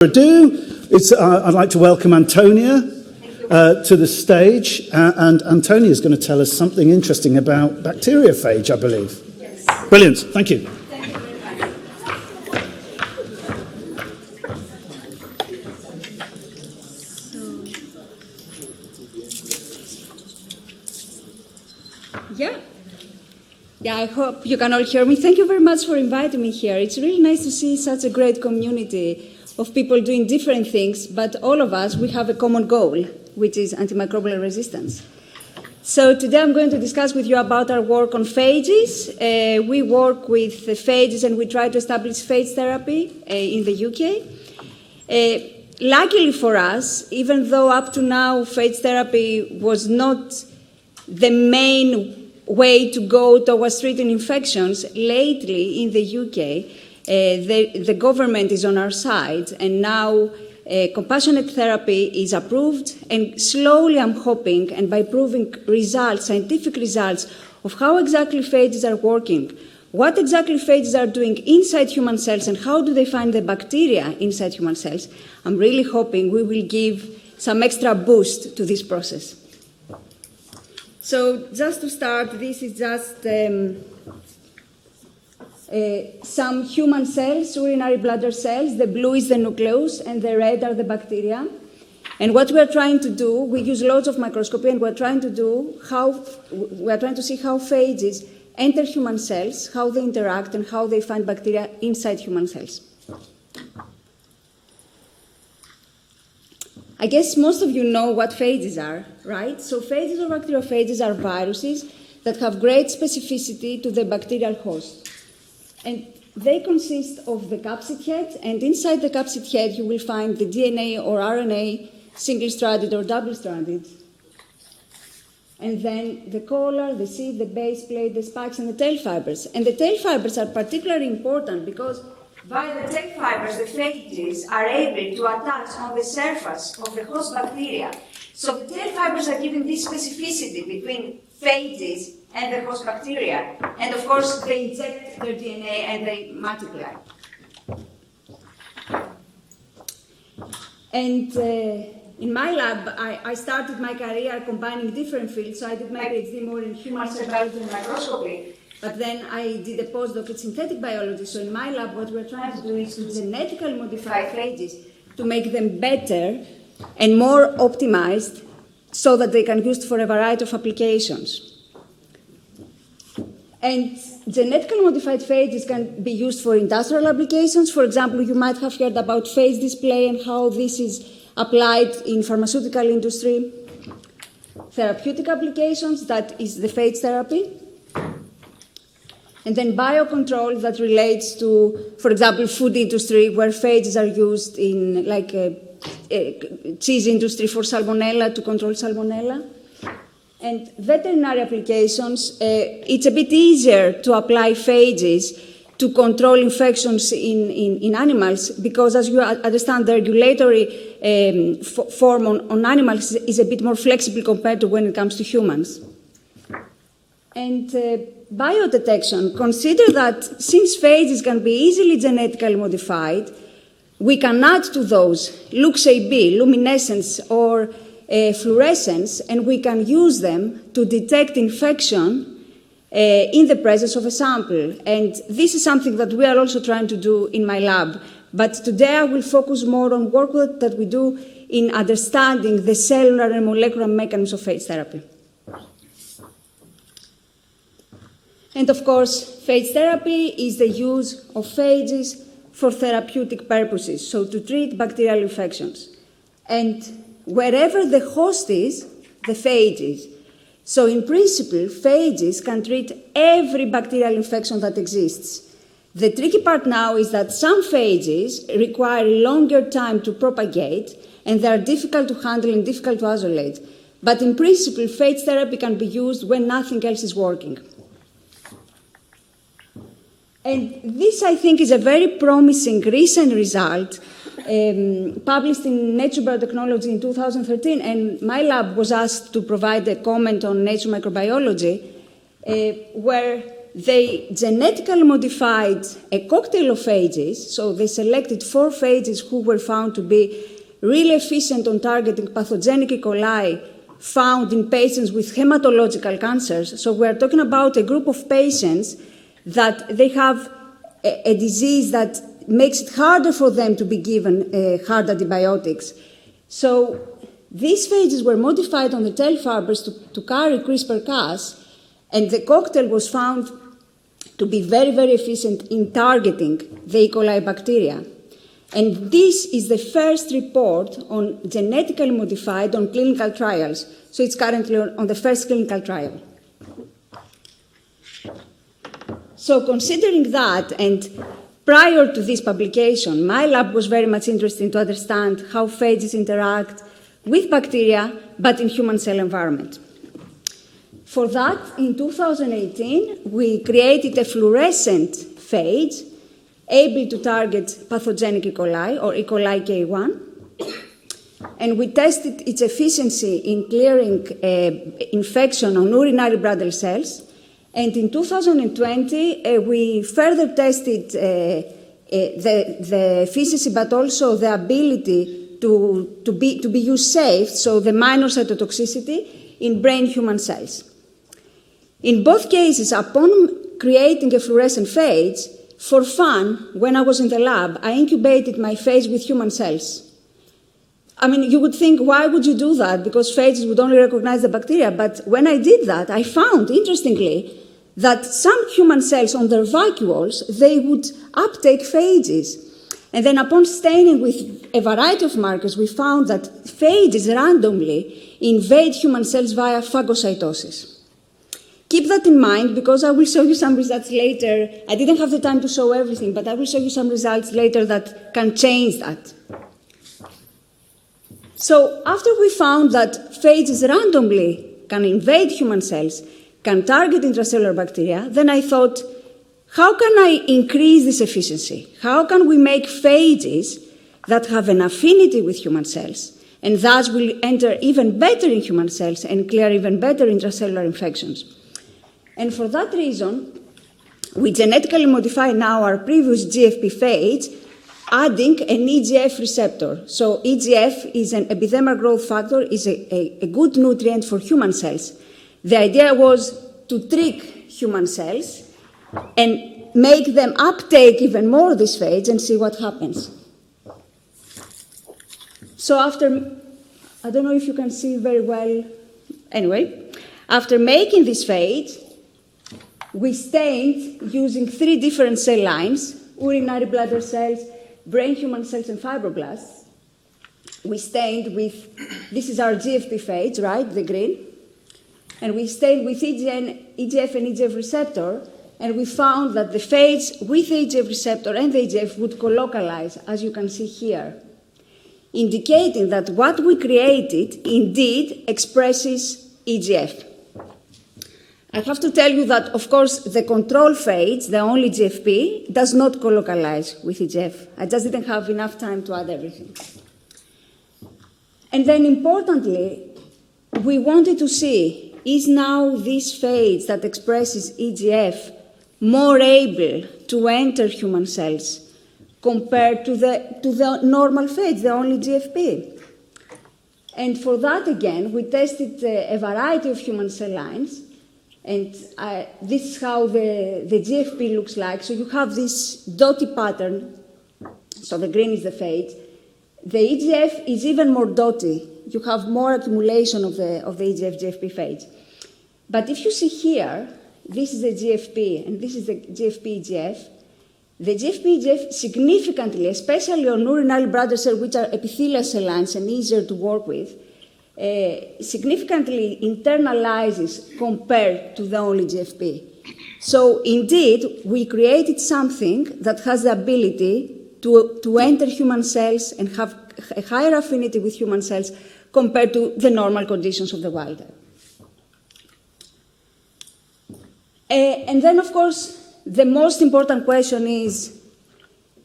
I'd like to welcome Antonia to the stage, and Antonia is going to tell us something interesting about bacteriophage, I believe. Yes. Brilliant, thank you. Thank you very much. Yeah, I hope you can all hear me. Thank you very much for inviting me here. It's really nice to see such a great community of people doing different things, but all of us, we have a common goal, which is antimicrobial resistance. So today I'm going to discuss with you about our work on phages. We work with phages and we try to establish phage therapy in the UK. Luckily for us, even though up to now phage therapy was not the main way to go towards treating infections, lately in the UK, the government is on our side, and now compassionate therapy is approved, and slowly I'm hoping, and by proving results, scientific results, of how exactly phages are working, what exactly phages are doing inside human cells, and how do they find the bacteria inside human cells, I'm really hoping we will give some extra boost to this process. So just to start, this is just some human cells, urinary bladder cells. The blue is the nucleus and the red are the bacteria. And what we are trying to do, we use loads of microscopy, and we're trying to see how phages enter human cells, how they interact, and how they find bacteria inside human cells. I guess most of you know what phages are, right? So phages or bacteriophages are viruses that have great specificity to the bacterial host. And they consist of the capsid head, and inside the capsid head you will find the DNA or RNA, single-stranded or double-stranded. And then the collar, the seed, the base plate, the spikes, and the tail fibers. And the tail fibers are particularly important because via the tail fibers, the phages are able to attach on the surface of the host bacteria. So the tail fibers are giving this specificity between phages and the host bacteria. And of course, they inject their DNA and they multiply. And in my lab, I started my career combining different fields. So I did my PhD more in human cell biology and microscopy. But then I did a postdoc in synthetic biology. So in my lab, what we're trying to do is to genetically modify phages to make them better and more optimized so that they can be used for a variety of applications. And genetically modified phages can be used for industrial applications. For example, you might have heard about phage display and how this is applied in pharmaceutical industry. Therapeutic applications, that is the phage therapy. And then biocontrol that relates to, for example, food industry, where phages are used in like cheese industry for salmonella, to control salmonella. And veterinary applications, it's a bit easier to apply phages to control infections in animals because, as you understand, the regulatory form on animals is a bit more flexible compared to when it comes to humans. And biodetection, consider that since phages can be easily genetically modified, we can add to those LuxAB, luminescence, or fluorescence, and we can use them to detect infection in the presence of a sample. And this is something that we are also trying to do in my lab. But today I will focus more on work that we do in understanding the cellular and molecular mechanisms of phage therapy. And of course, phage therapy is the use of phages for therapeutic purposes, so to treat bacterial infections. And wherever the host is, the phage is. So in principle, phages can treat every bacterial infection that exists. The tricky part now is that some phages require longer time to propagate, and they are difficult to handle and difficult to isolate. But in principle, phage therapy can be used when nothing else is working. And this, I think, is a very promising recent result published in Nature Biotechnology in 2013, and my lab was asked to provide a comment on Nature Microbiology, where they genetically modified a cocktail of phages. So they selected 4 phages who were found to be really efficient on targeting pathogenic E. coli found in patients with hematological cancers. So we're talking about a group of patients that they have a disease that makes it harder for them to be given hard antibiotics. So these phages were modified on the tail fibers to carry CRISPR-Cas, and the cocktail was found to be very, very efficient in targeting the E. coli bacteria. And this is the first report on genetically modified on clinical trials. So it's currently on the first clinical trial. So considering that, and prior to this publication, my lab was very much interested to understand how phages interact with bacteria, but in human cell environment. For that, in 2018, we created a fluorescent phage able to target pathogenic E. coli, or E. coli K1, and we tested its efficiency in clearing infection on urinary bladder cells. And in 2020, we further tested the efficacy, but also the ability to be used safe, so the minor cytotoxicity in brain-human cells. In both cases, upon creating a fluorescent phage, for fun, when I was in the lab, I incubated my phage with human cells. I mean, you would think, why would you do that? Because phages would only recognize the bacteria. But when I did that, I found, interestingly, that some human cells on their vacuoles, they would uptake phages. And then upon staining with a variety of markers, we found that phages randomly invade human cells via phagocytosis. Keep that in mind, because I will show you some results later. I didn't have the time to show everything, but I will show you some results later that can change that. So after we found that phages randomly can invade human cells, can target intracellular bacteria, then I thought, how can I increase this efficiency? How can we make phages that have an affinity with human cells, and thus will enter even better in human cells and clear even better intracellular infections? And for that reason, we genetically modify now our previous GFP phage, adding an EGF receptor. So EGF is an epidermal growth factor, is a good nutrient for human cells. The idea was to trick human cells and make them uptake even more this phage and see what happens. So after, I don't know if you can see very well, anyway, after making this phage, we stained using 3 different cell lines, urinary bladder cells, brain human cells, and fibroblasts. We stained with, this is our GFP phage, right, the green. And we stained with EGF and EGF receptor, and we found that the phage with the EGF receptor and the EGF would colocalize, as you can see here, indicating that what we created indeed expresses EGF. I have to tell you that, of course, the control phage, the only GFP, does not colocalize with EGF. I just didn't have enough time to add everything. And then importantly, we wanted to see, is now this phage that expresses EGF more able to enter human cells compared to the normal phage, the only GFP? And for that, again, we tested a variety of human cell lines. And this is how the GFP looks like. So you have this dotty pattern. So the green is the phage. The EGF is even more dotty. You have more accumulation of the EGF-GFP phage. But if you see here, this is the GFP and this is the GFP-EGF. The GFP-EGF significantly, especially on urinary bladder cells, which are epithelial cell lines and easier to work with, significantly internalizes compared to the only GFP. So indeed, we created something that has the ability to enter human cells and have a higher affinity with human cells compared to the normal conditions of the wild type. And then, of course, the most important question is,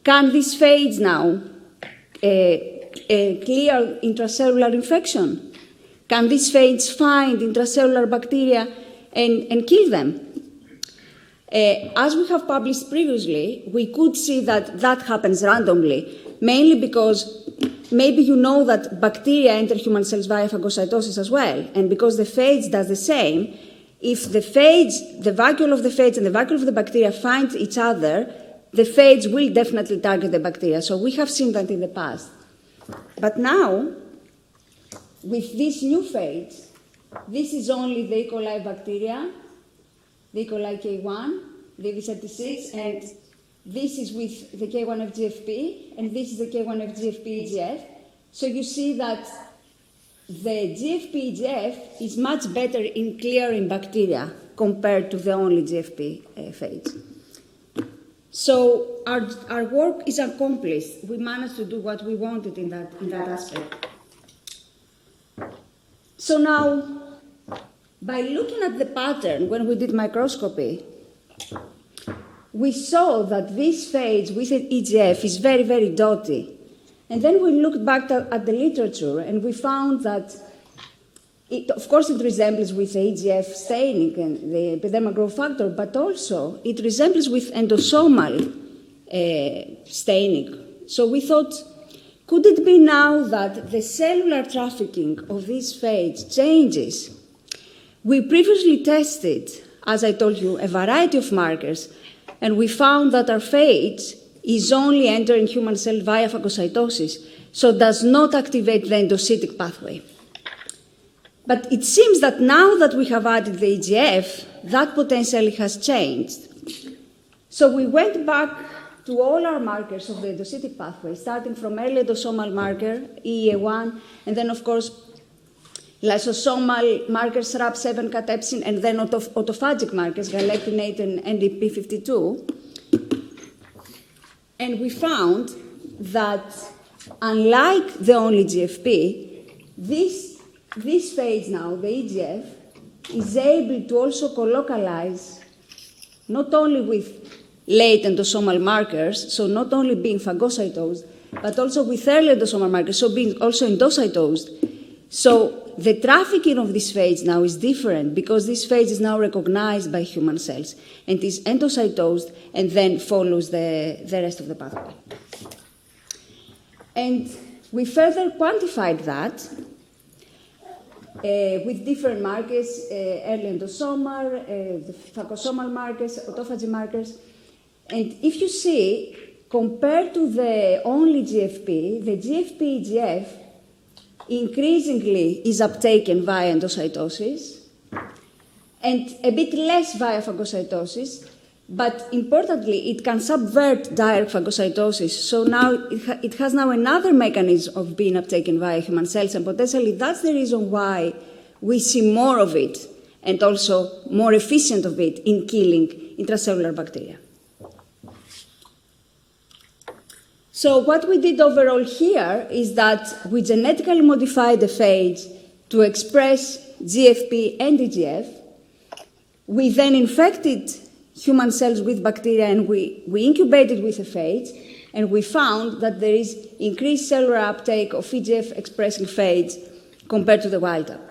can this phage now clear intracellular infection? Can this phage find intracellular bacteria and kill them? As we have published previously, we could see that that happens randomly, mainly because maybe you know that bacteria enter human cells via phagocytosis as well, and because the phage does the same, if the phage, the vacuole of the phage and the vacuole of the bacteria find each other, the phage will definitely target the bacteria. So we have seen that in the past. But now, with this new phage, this is only the E. coli bacteria, the E. coli K1, the V36, and this is with the K1FGFP, and this is the K1FGFP EGF. So you see that the GFP EGF is much better in clearing bacteria compared to the only GFP phage. So our work is accomplished. We managed to do what we wanted in that aspect. So now, by looking at the pattern when we did microscopy, we saw that this phage with an EGF is very, very dotty. And then we looked back at the literature and we found that, of course, it resembles with the EGF staining and the epidermal growth factor, but also it resembles with endosomal staining. So we thought, could it be now that the cellular trafficking of this phage changes? We previously tested, as I told you, a variety of markers, and we found that our phage is only entering human cell via phagocytosis, so does not activate the endocytic pathway. But it seems that now that we have added the EGF, that potentially has changed. So we went back to all our markers of the endocytic pathway, starting from early endosomal marker, EEA1, and then, of course, lysosomal markers, RAP7, catepsin, and then autophagic markers, galectinate and NDP52. And we found that, unlike the only GFP, this phage now, the EGF, is able to also co-localize not only with late endosomal markers, so not only being phagocytosed, but also with early endosomal markers, so being also endocytosed. So the trafficking of this phage now is different because this phage is now recognized by human cells and is endocytosed and then follows the rest of the pathway. And we further quantified that with different markers, early endosomal, the phagosomal markers, autophagy markers. And if you see, compared to the only GFP, the GFP EGF increasingly is uptaken via endocytosis and a bit less via phagocytosis, but importantly, it can subvert direct phagocytosis. So now it has now another mechanism of being uptaken via human cells, and potentially that's the reason why we see more of it and also more efficient of it in killing intracellular bacteria. So what we did overall here is that we genetically modified the phage to express GFP and EGF. We then infected human cells with bacteria and we incubated with a phage, and we found that there is increased cellular uptake of EGF-expressing phage compared to the wild type.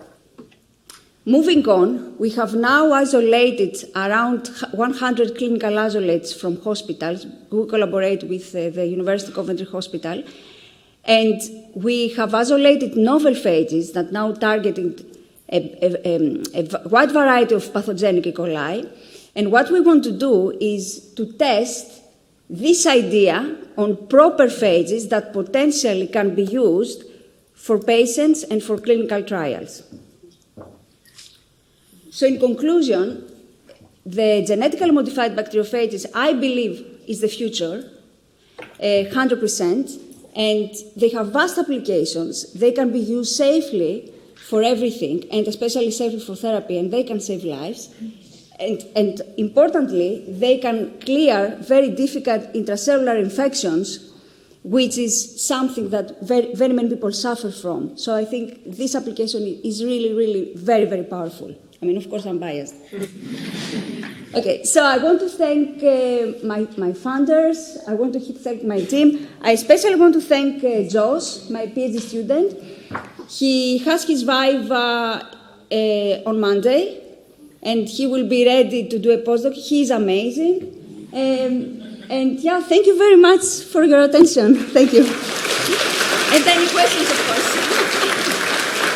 Moving on, we have now isolated around 100 clinical isolates from hospitals who collaborate with the University of Coventry Hospital, and we have isolated novel phages that now targeting a wide variety of pathogenic E. coli. And what we want to do is to test this idea on proper phages that potentially can be used for patients and for clinical trials. So in conclusion, the genetically modified bacteriophages, I believe, is the future, 100%, and they have vast applications. They can be used safely for everything, and especially safely for therapy, and they can save lives. And importantly, they can clear very difficult intracellular infections, which is something that very, very many people suffer from. So I think this application is really, really very, very powerful. I mean, of course, I'm biased. Okay, so I want to thank my funders. I want to thank my team. I especially want to thank Josh, my PhD student. He has his Viva on Monday, and he will be ready to do a postdoc. He's amazing. And yeah, thank you very much for your attention. Thank you. And any questions, of course.